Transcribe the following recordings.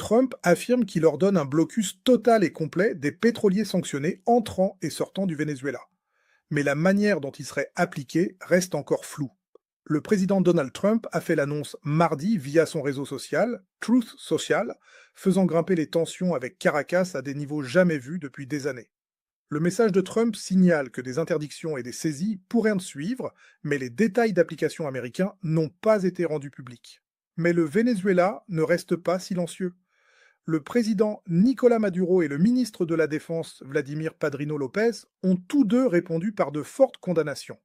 Trump affirme qu'il ordonne un blocus total et complet des pétroliers sanctionnés entrant et sortant du Venezuela. Mais la manière dont il serait appliqué reste encore floue. Le président Donald Trump a fait l'annonce mardi via son réseau social, Truth Social, faisant grimper les tensions avec Caracas à des niveaux jamais vus depuis des années. Le message de Trump signale que des interdictions et des saisies pourraient en suivre, mais les détails d'application américains n'ont pas été rendus publics. Mais le Venezuela ne reste pas silencieux. Le président Nicolás Maduro et le ministre de la Défense Vladimir Padrino López ont tous deux répondu par de fortes condamnations,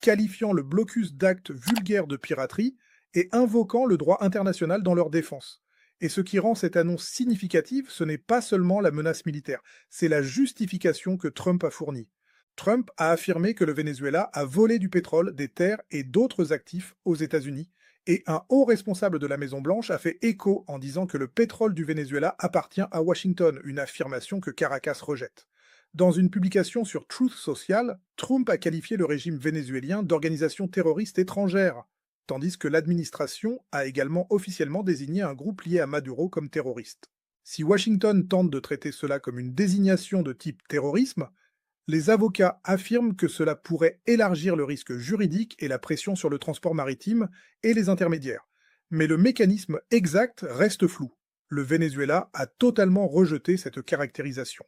qualifiant le blocus d'actes vulgaires de piraterie et invoquant le droit international dans leur défense. Et ce qui rend cette annonce significative, ce n'est pas seulement la menace militaire, c'est la justification que Trump a fournie. Trump a affirmé que le Venezuela a volé du pétrole, des terres et d'autres actifs aux États-Unis, et un haut responsable de la Maison-Blanche a fait écho en disant que le pétrole du Venezuela appartient à Washington, une affirmation que Caracas rejette. Dans une publication sur Truth Social, Trump a qualifié le régime vénézuélien d'organisation terroriste étrangère, tandis que l'administration a également officiellement désigné un groupe lié à Maduro comme terroriste. Si Washington tente de traiter cela comme une désignation de type terrorisme, les avocats affirment que cela pourrait élargir le risque juridique et la pression sur le transport maritime et les intermédiaires. Mais le mécanisme exact reste flou. Le Venezuela a totalement rejeté cette caractérisation.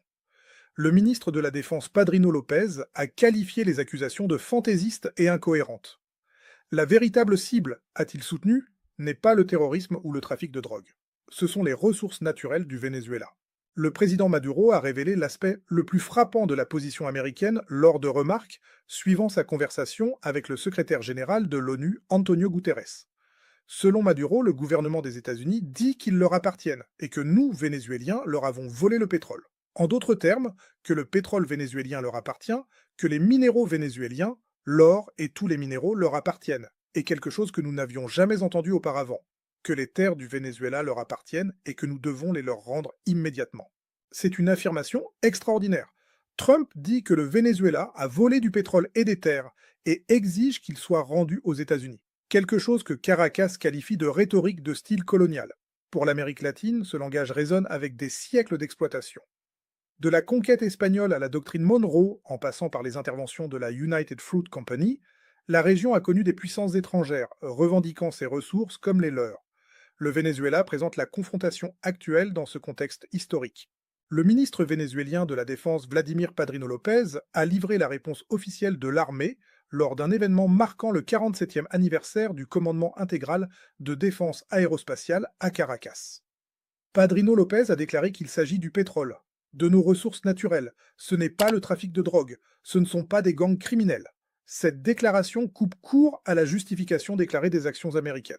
Le ministre de la Défense Padrino López a qualifié les accusations de fantaisistes et incohérentes. La véritable cible, a-t-il soutenu, n'est pas le terrorisme ou le trafic de drogue. Ce sont les ressources naturelles du Venezuela. Le président Maduro a révélé l'aspect le plus frappant de la position américaine lors de remarques suivant sa conversation avec le secrétaire général de l'ONU, Antonio Guterres. Selon Maduro, le gouvernement des États-Unis dit qu'ils leur appartiennent et que nous, Vénézuéliens, leur avons volé le pétrole. En d'autres termes, que le pétrole vénézuélien leur appartient, que les minéraux vénézuéliens, l'or et tous les minéraux leur appartiennent, et quelque chose que nous n'avions jamais entendu auparavant, que les terres du Venezuela leur appartiennent et que nous devons les leur rendre immédiatement. C'est une affirmation extraordinaire. Trump dit que le Venezuela a volé du pétrole et des terres et exige qu'il soit rendu aux États-Unis. Quelque chose que Caracas qualifie de rhétorique de style colonial. Pour l'Amérique latine, ce langage résonne avec des siècles d'exploitation. De la conquête espagnole à la doctrine Monroe, en passant par les interventions de la United Fruit Company, la région a connu des puissances étrangères, revendiquant ses ressources comme les leurs. Le Venezuela présente la confrontation actuelle dans ce contexte historique. Le ministre vénézuélien de la Défense Vladimir Padrino López a livré la réponse officielle de l'armée lors d'un événement marquant le 47e anniversaire du commandement intégral de défense aérospatiale à Caracas. Padrino López a déclaré qu'il s'agit du pétrole, de nos ressources naturelles, ce n'est pas le trafic de drogue, ce ne sont pas des gangs criminels. Cette déclaration coupe court à la justification déclarée des actions américaines.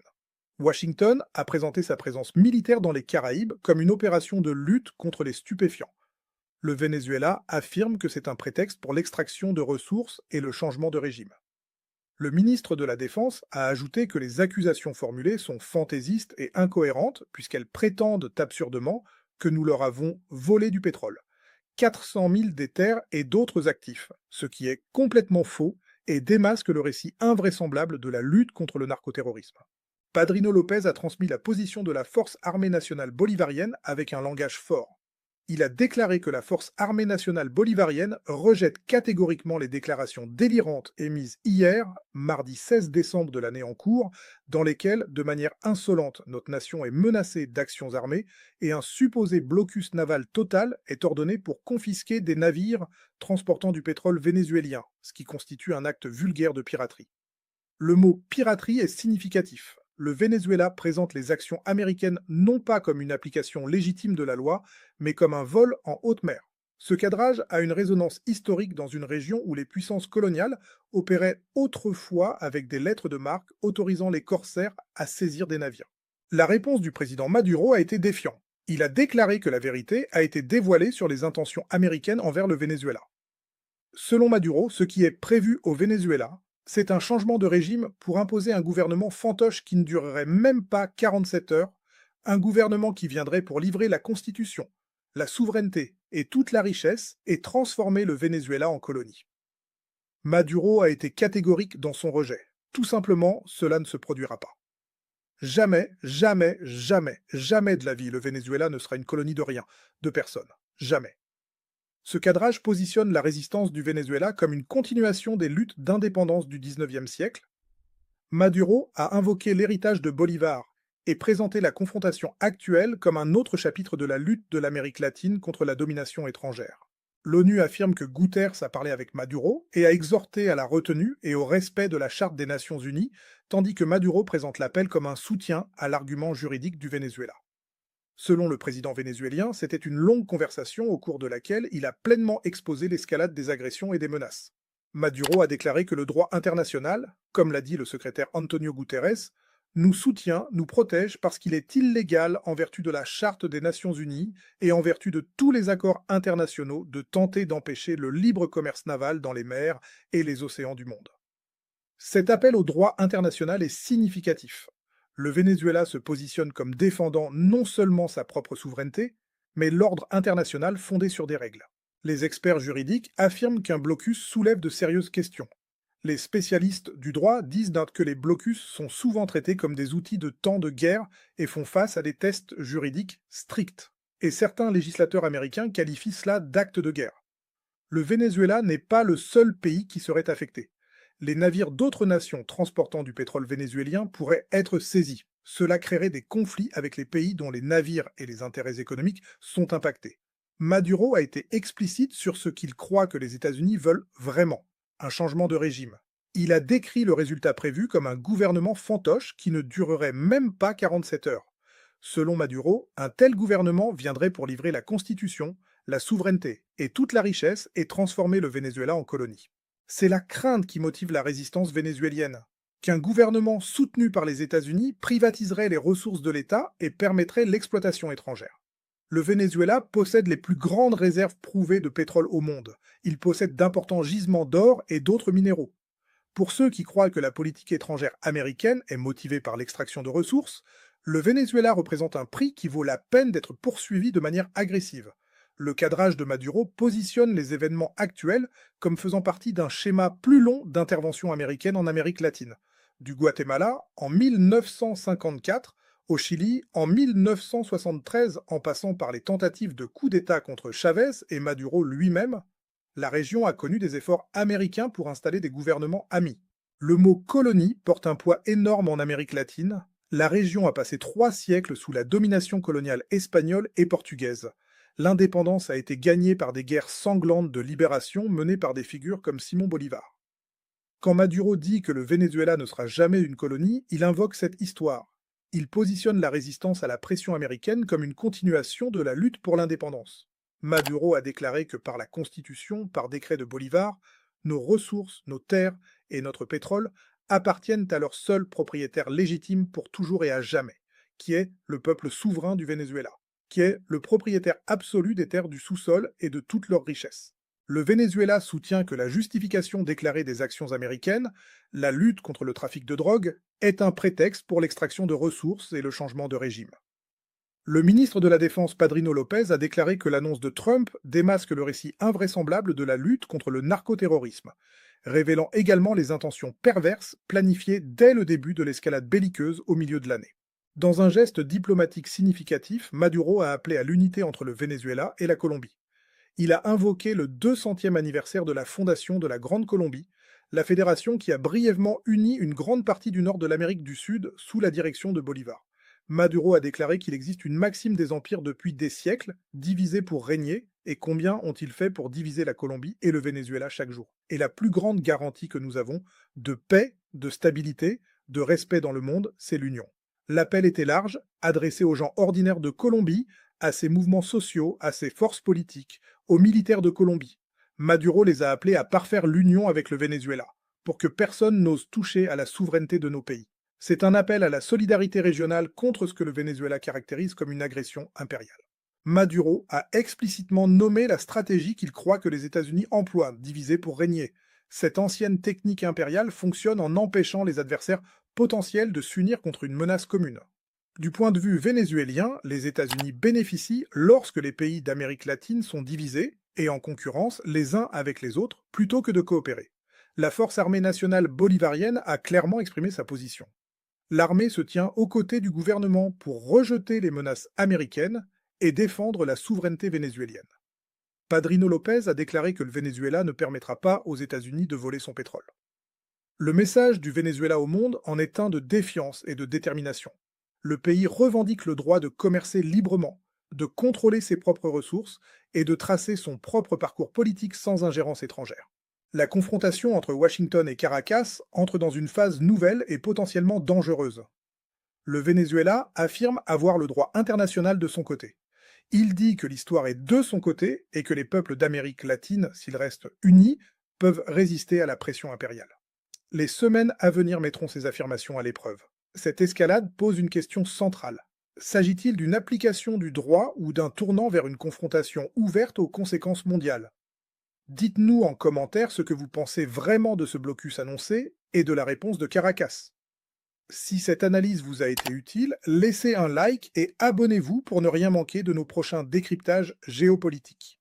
Washington a présenté sa présence militaire dans les Caraïbes comme une opération de lutte contre les stupéfiants. Le Venezuela affirme que c'est un prétexte pour l'extraction de ressources et le changement de régime. Le ministre de la Défense a ajouté que les accusations formulées sont fantaisistes et incohérentes puisqu'elles prétendent absurdement que nous leur avons volé du pétrole, 400 000 des terres et d'autres actifs, ce qui est complètement faux et démasque le récit invraisemblable de la lutte contre le narcoterrorisme. Padrino López a transmis la position de la Force armée nationale bolivarienne avec un langage fort. Il a déclaré que la Force armée nationale bolivarienne rejette catégoriquement les déclarations délirantes émises hier, mardi 16 décembre de l'année en cours, dans lesquelles, de manière insolente, notre nation est menacée d'actions armées et un supposé blocus naval total est ordonné pour confisquer des navires transportant du pétrole vénézuélien, ce qui constitue un acte vulgaire de piraterie. Le mot piraterie est significatif. Le Venezuela présente les actions américaines non pas comme une application légitime de la loi, mais comme un vol en haute mer. Ce cadrage a une résonance historique dans une région où les puissances coloniales opéraient autrefois avec des lettres de marque autorisant les corsaires à saisir des navires. La réponse du président Maduro a été défiante. Il a déclaré que la vérité a été dévoilée sur les intentions américaines envers le Venezuela. Selon Maduro, ce qui est prévu au Venezuela, c'est un changement de régime pour imposer un gouvernement fantoche qui ne durerait même pas 47 heures, un gouvernement qui viendrait pour livrer la constitution, la souveraineté et toute la richesse et transformer le Venezuela en colonie. Maduro a été catégorique dans son rejet. Tout simplement, cela ne se produira pas. Jamais, jamais, jamais, jamais de la vie, le Venezuela ne sera une colonie de rien, de personne. Jamais. Ce cadrage positionne la résistance du Venezuela comme une continuation des luttes d'indépendance du 19e siècle. Maduro a invoqué l'héritage de Bolivar et présenté la confrontation actuelle comme un autre chapitre de la lutte de l'Amérique latine contre la domination étrangère. L'ONU affirme que Guterres a parlé avec Maduro et a exhorté à la retenue et au respect de la Charte des Nations Unies, tandis que Maduro présente l'appel comme un soutien à l'argument juridique du Venezuela. Selon le président vénézuélien, c'était une longue conversation au cours de laquelle il a pleinement exposé l'escalade des agressions et des menaces. Maduro a déclaré que le droit international, comme l'a dit le secrétaire Antonio Guterres, nous soutient, nous protège parce qu'il est illégal en vertu de la Charte des Nations Unies et en vertu de tous les accords internationaux de tenter d'empêcher le libre commerce naval dans les mers et les océans du monde. Cet appel au droit international est significatif. Le Venezuela se positionne comme défendant non seulement sa propre souveraineté, mais l'ordre international fondé sur des règles. Les experts juridiques affirment qu'un blocus soulève de sérieuses questions. Les spécialistes du droit disent que les blocus sont souvent traités comme des outils de temps de guerre et font face à des tests juridiques stricts. Et certains législateurs américains qualifient cela d'acte de guerre. Le Venezuela n'est pas le seul pays qui serait affecté. Les navires d'autres nations transportant du pétrole vénézuélien pourraient être saisis. Cela créerait des conflits avec les pays dont les navires et les intérêts économiques sont impactés. Maduro a été explicite sur ce qu'il croit que les États-Unis veulent vraiment, un changement de régime. Il a décrit le résultat prévu comme un gouvernement fantoche qui ne durerait même pas 47 heures. Selon Maduro, un tel gouvernement viendrait pour livrer la constitution, la souveraineté et toute la richesse et transformer le Venezuela en colonie. C'est la crainte qui motive la résistance vénézuélienne, qu'un gouvernement soutenu par les États-Unis privatiserait les ressources de l'État et permettrait l'exploitation étrangère. Le Venezuela possède les plus grandes réserves prouvées de pétrole au monde. Il possède d'importants gisements d'or et d'autres minéraux. Pour ceux qui croient que la politique étrangère américaine est motivée par l'extraction de ressources, le Venezuela représente un prix qui vaut la peine d'être poursuivi de manière agressive. Le cadrage de Maduro positionne les événements actuels comme faisant partie d'un schéma plus long d'intervention américaine en Amérique latine. Du Guatemala en 1954, au Chili en 1973, en passant par les tentatives de coup d'État contre Chavez et Maduro lui-même, la région a connu des efforts américains pour installer des gouvernements amis. Le mot colonie porte un poids énorme en Amérique latine. La région a passé 3 siècles sous la domination coloniale espagnole et portugaise. L'indépendance a été gagnée par des guerres sanglantes de libération menées par des figures comme Simon Bolivar. Quand Maduro dit que le Venezuela ne sera jamais une colonie, il invoque cette histoire. Il positionne la résistance à la pression américaine comme une continuation de la lutte pour l'indépendance. Maduro a déclaré que par la Constitution, par décret de Bolivar, nos ressources, nos terres et notre pétrole appartiennent à leur seul propriétaire légitime pour toujours et à jamais, qui est le peuple souverain du Venezuela, qui est le propriétaire absolu des terres du sous-sol et de toutes leurs richesses. Le Venezuela soutient que la justification déclarée des actions américaines, la lutte contre le trafic de drogue, est un prétexte pour l'extraction de ressources et le changement de régime. Le ministre de la Défense Padrino Lopez a déclaré que l'annonce de Trump démasque le récit invraisemblable de la lutte contre le narcoterrorisme, révélant également les intentions perverses planifiées dès le début de l'escalade belliqueuse au milieu de l'année. Dans un geste diplomatique significatif, Maduro a appelé à l'unité entre le Venezuela et la Colombie. Il a invoqué le 200e anniversaire de la fondation de la Grande Colombie, la fédération qui a brièvement uni une grande partie du nord de l'Amérique du Sud sous la direction de Bolivar. Maduro a déclaré qu'il existe une maxime des empires depuis des siècles, diviser pour régner, et combien ont-ils fait pour diviser la Colombie et le Venezuela chaque jour. Et la plus grande garantie que nous avons de paix, de stabilité, de respect dans le monde, c'est l'union. L'appel était large, adressé aux gens ordinaires de Colombie, à ses mouvements sociaux, à ses forces politiques, aux militaires de Colombie. Maduro les a appelés à parfaire l'union avec le Venezuela, pour que personne n'ose toucher à la souveraineté de nos pays. C'est un appel à la solidarité régionale contre ce que le Venezuela caractérise comme une agression impériale. Maduro a explicitement nommé la stratégie qu'il croit que les États-Unis emploient, diviser pour régner. Cette ancienne technique impériale fonctionne en empêchant les adversaires potentiels de s'unir contre une menace commune. Du point de vue vénézuélien, les États-Unis bénéficient lorsque les pays d'Amérique latine sont divisés et en concurrence les uns avec les autres plutôt que de coopérer. La force armée nationale bolivarienne a clairement exprimé sa position. L'armée se tient aux côtés du gouvernement pour rejeter les menaces américaines et défendre la souveraineté vénézuélienne. Padrino Lopez a déclaré que le Venezuela ne permettra pas aux États-Unis de voler son pétrole. Le message du Venezuela au monde en est un de défiance et de détermination. Le pays revendique le droit de commercer librement, de contrôler ses propres ressources et de tracer son propre parcours politique sans ingérence étrangère. La confrontation entre Washington et Caracas entre dans une phase nouvelle et potentiellement dangereuse. Le Venezuela affirme avoir le droit international de son côté. Il dit que l'histoire est de son côté et que les peuples d'Amérique latine, s'ils restent unis, peuvent résister à la pression impériale. Les semaines à venir mettront ces affirmations à l'épreuve. Cette escalade pose une question centrale. S'agit-il d'une application du droit ou d'un tournant vers une confrontation ouverte aux conséquences mondiales? Dites-nous en commentaire ce que vous pensez vraiment de ce blocus annoncé et de la réponse de Caracas. Si cette analyse vous a été utile, laissez un like et abonnez-vous pour ne rien manquer de nos prochains décryptages géopolitiques.